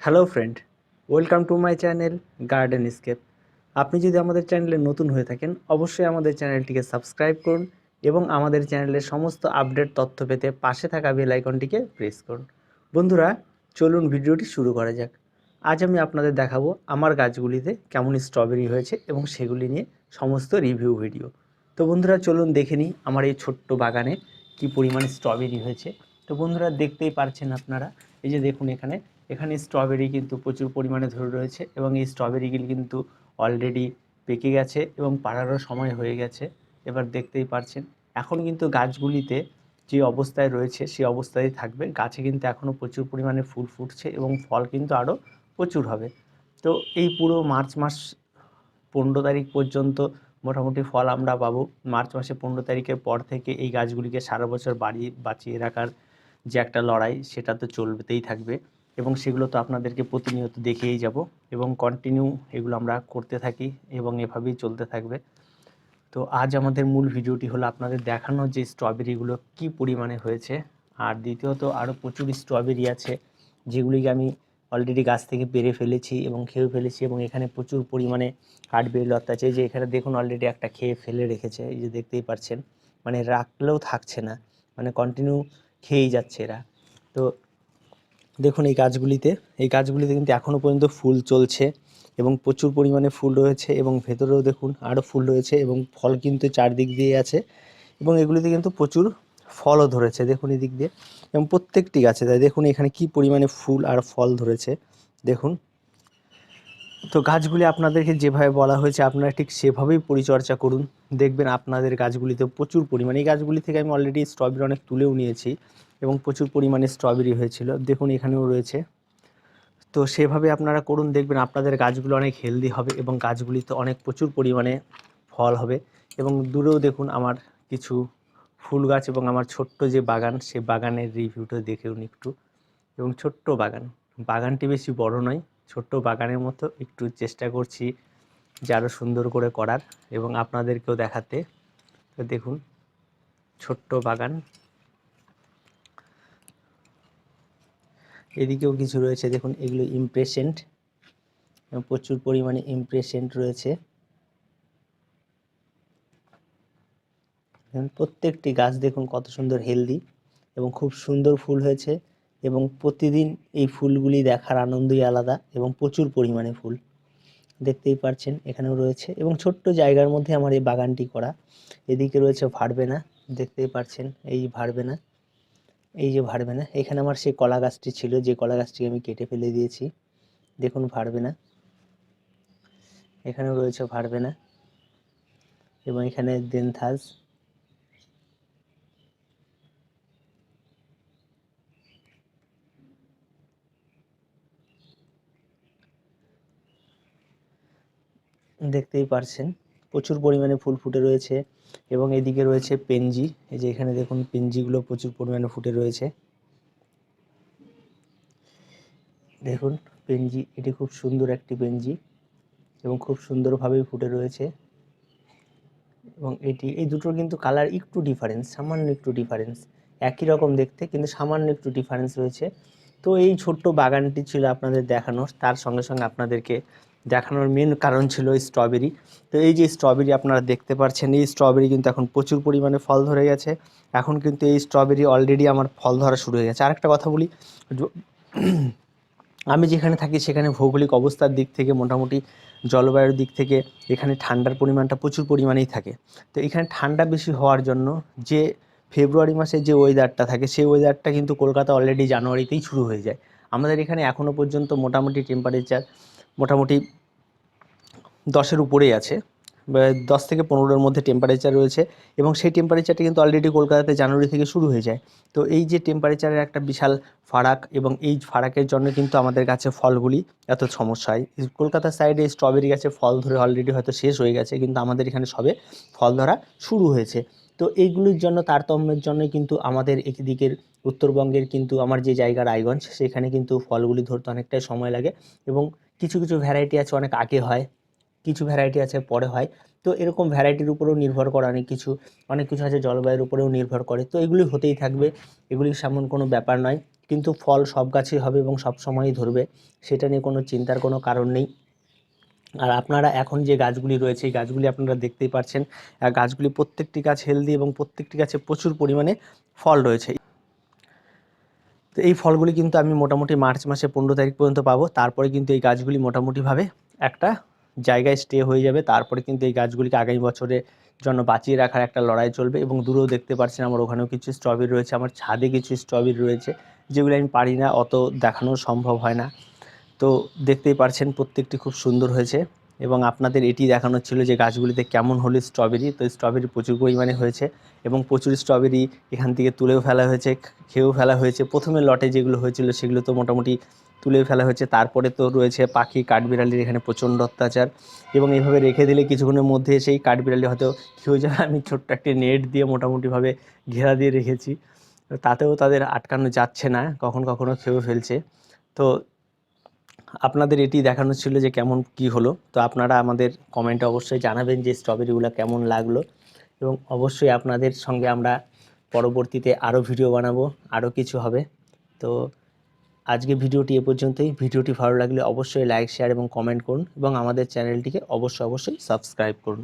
Hello friend, welcome to my channel garden scape. আপনি যদি আমাদের চ্যানেলে নতুন হয়ে থাকেন অবশ্যই আমাদের চ্যানেলটিকে সাবস্ক্রাইব করুন এবং আমাদের চ্যানেলের সমস্ত আপডেট তথ্য পেতে পাশে থাকা বেল আইকনটিকে প্রেস করুন। বন্ধুরা, চলুন ভিডিওটি শুরু করা যাক। আজ আমি আপনাদের দেখাবো আমার গাছগুলিতে কেমন স্ট্রবেরি হয়েছে এবং সেগুলি নিয়ে সমস্ত রিভিউ ভিডিও। তো বন্ধুরা, চলুন দেখে নিই আমার এই ছোট্ট বাগানে কী পরিমাণে স্ট্রবেরি হয়েছে। তো বন্ধুরা, দেখতেই পারছেন আপনারা, এই যে দেখুন এখানে স্ট্রবেরি কিন্তু প্রচুর পরিমাণে ধরে রয়েছে এবং এই স্ট্রবেরিগুলি কিন্তু অলরেডি পেকে গেছে এবং পাড়ারও সময় হয়ে গেছে। এবার দেখতেই পারছেন এখন কিন্তু গাছগুলিতে যে অবস্থায় রয়েছে সেই অবস্থায় থাকবে। গাছে কিন্তু এখনও প্রচুর পরিমাণে ফুল ফুটছে এবং ফল কিন্তু আরও প্রচুর হবে। তো এই পুরো মার্চ মাস 15 তারিখ পর্যন্ত মোটামুটি ফল আমরা পাবো। মার্চ মাসে 15 তারিখের পর থেকে এই গাছগুলিকে সারা বছর বাঁচিয়ে রাখার যে একটা লড়াই, সেটা তো চলতেই থাকবে এবং সেগুলো তো আপনাদেরকে প্রতিনিয়ত দেখিয়েই যাব এবং কন্টিনিউ এগুলো আমরা করতে থাকি এবং এভাবেই চলতে থাকবে। তো আজ আমাদের মূল ভিডিওটি হলো আপনাদের দেখানো যে স্ট্রবেরিগুলো কি পরিমাণে হয়েছে। আর দ্বিতীয়ত আরও প্রচুর স্ট্রবেরি আছে যেগুলিকে আমি অলরেডি গাছ থেকে পেরে ফেলেছি এবং খেয়েও ফেলেছি এবং এখানে প্রচুর পরিমাণে কাঠবেড়ালি লতা আছে। যে এখানে দেখুন অলরেডি একটা খেয়ে ফেলে রেখেছে, এই যে দেখতেই পাচ্ছেন, মানে রাখলেও থাকছে না, মানে কন্টিনিউ খেয়েই যাচ্ছে এরা। তো দেখুন এই গাছগুলিতে কিন্তু এখনও পর্যন্ত ফুল চলছে এবং প্রচুর পরিমাণে ফুল রয়েছে এবং ভেতরেও দেখুন আরও ফুল রয়েছে এবং ফল কিন্তু চারদিক দিয়ে আছে এবং এগুলিতে কিন্তু প্রচুর ফলও ধরেছে। দেখুন এই দিক দিয়ে এবং প্রত্যেকটি গাছে তাই দেখুন এখানে কি পরিমাণে ফুল আর ফল ধরেছে দেখুন। তো গাছগুলি আপনাদেরকে যেভাবে বলা হয়েছে আপনারা ঠিক সেভাবেই পরিচর্যা করুন, দেখবেন আপনাদের গাছগুলিতে প্রচুর পরিমাণে, এই গাছগুলি থেকে আমি অলরেডি স্ট্রবেরি অনেক তুলেও নিয়েছি এবং প্রচুর পরিমাণে স্ট্রবেরি হয়েছিল, দেখুন এখানেও রয়েছে। তো সেভাবে আপনারা করুন, দেখবেন আপনাদের গাছগুলো অনেক হেলদি হবে এবং গাছগুলিতে অনেক প্রচুর পরিমাণে ফল হবে। এবং দূরেও দেখুন আমার কিছু ফুল গাছ এবং আমার ছোট্ট যে বাগান, সে বাগানের রিভিউটা দেখুন একটু। এবং ছোট্ট বাগানটি বেশি বড় নয়, ছোট্ট বাগানের মতো একটু চেষ্টা করছি যে আরও সুন্দর করে করার এবং আপনাদেরকেও দেখাতে। তো দেখুন ছোট্ট বাগান, এদিকেও কিছু রয়েছে দেখুন, এগুলো ইমপ্রেশন্ট এবং প্রচুর পরিমাণে ইমপ্রেশন্ট রয়েছে। প্রত্যেকটি গাছ দেখুন কত সুন্দর হেলদি এবং খুব সুন্দর ফুল হয়েছে এবং প্রতিদিন এই ফুলগুলি দেখার আনন্দই আলাদা এবং প্রচুর পরিমাণে ফুল দেখতেই পাচ্ছেন এখানেও রয়েছে এবং ছোট্ট জায়গার মধ্যে আমার এই বাগানটি করা। এদিকে রয়েছে ভারবেনা, দেখতেই পাচ্ছেন এই ভারবেনা, এই যে ভারবেনা, এখানে আমার সেই কলা গাছটি ছিল যে কলা গাছটি আমি কেটে ফেলে দিয়েছি। দেখুন ভারবেনা, এখানেও রয়েছে ভারবেনা এবং এখানে দেনথাস। দেখতেই পারছেন প্রচুর পরিমাণে ফুল ফুটে রয়েছে এবং এদিকে রয়েছে পেনজি, এই যে এখানে দেখুন পেনজিগুলো প্রচুর পরিমাণে ফুটে রয়েছে। দেখুন পেনজি, এটি খুব সুন্দর একটি পেনজি এবং খুব সুন্দরভাবেই ফুটে রয়েছে এবং এই দুটোর কিন্তু কালার একটু ডিফারেন্স, সামান্য একটু ডিফারেন্স, একই রকম দেখতে কিন্তু সামান্য একটু ডিফারেন্স রয়েছে। তো এই ছোট্ট বাগানটি ছিল আপনাদের দেখানোর, তার সঙ্গে সঙ্গে আপনাদেরকে দেখানোর মেন কারণ ছিল স্ট্রবেরি। তো এই যে স্ট্রবেরি আপনারা দেখতে পাচ্ছেন, এই স্ট্রবেরি কিন্তু এখন প্রচুর পরিমাণে ফল ধরে গেছে। এখন কিন্তু এই স্ট্রবেরি অলরেডি আমার ফল ধরা শুরু হয়ে গেছে। আরেকটা কথা বলি, আমি যেখানে থাকি সেখানে ভৌগোলিক অবস্থার দিক থেকে মোটামুটি জলবায়ুর দিক থেকে এখানে ঠান্ডার পরিমাণটা প্রচুর পরিমাণেই থাকে। তো এখানে ঠান্ডা বেশি হওয়ার জন্য যে ফেব্রুয়ারি মাসে যে ওয়েদারটা থাকে সেই ওয়েদারটা কিন্তু কলকাতা অলরেডি জানুয়ারিতেই শুরু হয়ে যায়। আমাদের এখানে এখনও পর্যন্ত মোটামুটি টেম্পারেচার মোটামুটি 10-এর উপরেই আছে, 10 থেকে 15-এর মধ্যে টেম্পারেচার রয়েছে এবং সেই টেম্পারেচারটা কিন্তু অলরেডি কলকাতাতে জানুয়ারি থেকে শুরু হয়ে যায়। তো এই যে টেম্পারেচারের একটা বিশাল ফারাক এবং এই ফারাকের জন্য কিন্তু আমাদের গাছে ফলগুলি এত সমস্যা হয়। কলকাতার সাইডে স্ট্রবেরি গাছে ফল ধরে অলরেডি হয়তো শেষ হয়ে গেছে কিন্তু আমাদের এখানে সবে ফল ধরা শুরু হয়েছে। তো এইগুলির জন্য তারতম্যের জন্যই কিন্তু আমাদের এদিকের উত্তরবঙ্গের কিন্তু আমার যে জায়গা রায়গঞ্জ, সেখানে কিন্তু ফলগুলি ধরতে অনেকটাই সময় লাগে এবং কিছু কিছু ভ্যারাইটি আছে অনেক আগে হয়, কিছু ভ্যারাইটি আছে পরে হয়। তো এরকম ভ্যারাইটির উপরেও নির্ভর করে অনেক কিছু আছে জলবায়ুর উপরেও নির্ভর করে। তো এগুলি হতেই থাকবে, এগুলি সেমন কোনো ব্যাপার নয়, কিন্তু ফল সব গাছেই হবে এবং সব সময়ই ধরবে, সেটা নিয়ে কোনো চিন্তার কোনো কারণ নেই। আর আপনারা এখন যে গাছগুলি রয়েছে এই গাছগুলি আপনারা দেখতেই পাচ্ছেন, গাছগুলি প্রত্যেকটি গাছ হেলদি এবং প্রত্যেকটি গাছে প্রচুর পরিমাণে ফল রয়েছে। তো এই ফলগুলি কিন্তু আমি মোটামুটি মার্চ মাসে 15 তারিখ পর্যন্ত পাবো। তারপরে কিন্তু এই গাছগুলি মোটামুটিভাবে একটা জায়গায় স্টে হয়ে যাবে। তারপরে কিন্তু এই গাছগুলিকে আগামী বছরের জন্য বাঁচিয়ে রাখার একটা লড়াই চলবে। এবং দূরেও দেখতে পাচ্ছেন আমার ওখানেও কিছু স্ট্রবেরি রয়েছে, আমার ছাদে কিছু স্ট্রবেরি রয়েছে, যেগুলো আমি পারি না, অত দেখানো সম্ভব হয় না। তো দেখতেই পারছেন প্রত্যেকটি খুব সুন্দর হয়েছে। এবং আপনাদের এটি দেখানোর ছিল যে গাছগুলিতে কেমন হলো স্ট্রবেরি। তো স্ট্রবেরি প্রচুর পরিমাণে হয়েছে এবং প্রচুর স্ট্রবেরি এখান থেকে তুলেও ফেলা হয়েছে, খেয়েও ফেলা হয়েছে। প্রথমে লটে যেগুলো হয়েছিল সেগুলো তো মোটামুটি তুলেও ফেলা হয়েছে। তারপরে তো রয়েছে পাখি, কাঠবিড়ালির এখানে প্রচণ্ড অত্যাচার, এবং এইভাবে রেখে দিলে কিছুক্ষণের মধ্যে সেই কাঠবিড়ালি হয়তো কী হয়ে যাবে। আমি ছোট্ট একটি নেট দিয়ে মোটামুটিভাবে ঘেরা দিয়ে রেখেছি, তাতেও তাদের আটকানো যাচ্ছে না, কখনো খেয়েও ফেলছে। তো আপনাদের এটি দেখানো ছিল যে কেমন কি হলো। তো আপনারা আমাদের কমেন্টে অবশ্যই জানাবেন যে স্ট্রবেরিগুলো কেমন লাগলো, এবং অবশ্যই আপনাদের সঙ্গে আমরা পরবর্তীতে আরও ভিডিও বানাবো, আরও কিছু হবে। তো আজকে ভিডিওটি এ পর্যন্তই। ভিডিওটি ভালো লাগলে অবশ্যই লাইক, শেয়ার এবং কমেন্ট করুন, এবং আমাদের চ্যানেলটিকে অবশ্যই সাবস্ক্রাইব করুন।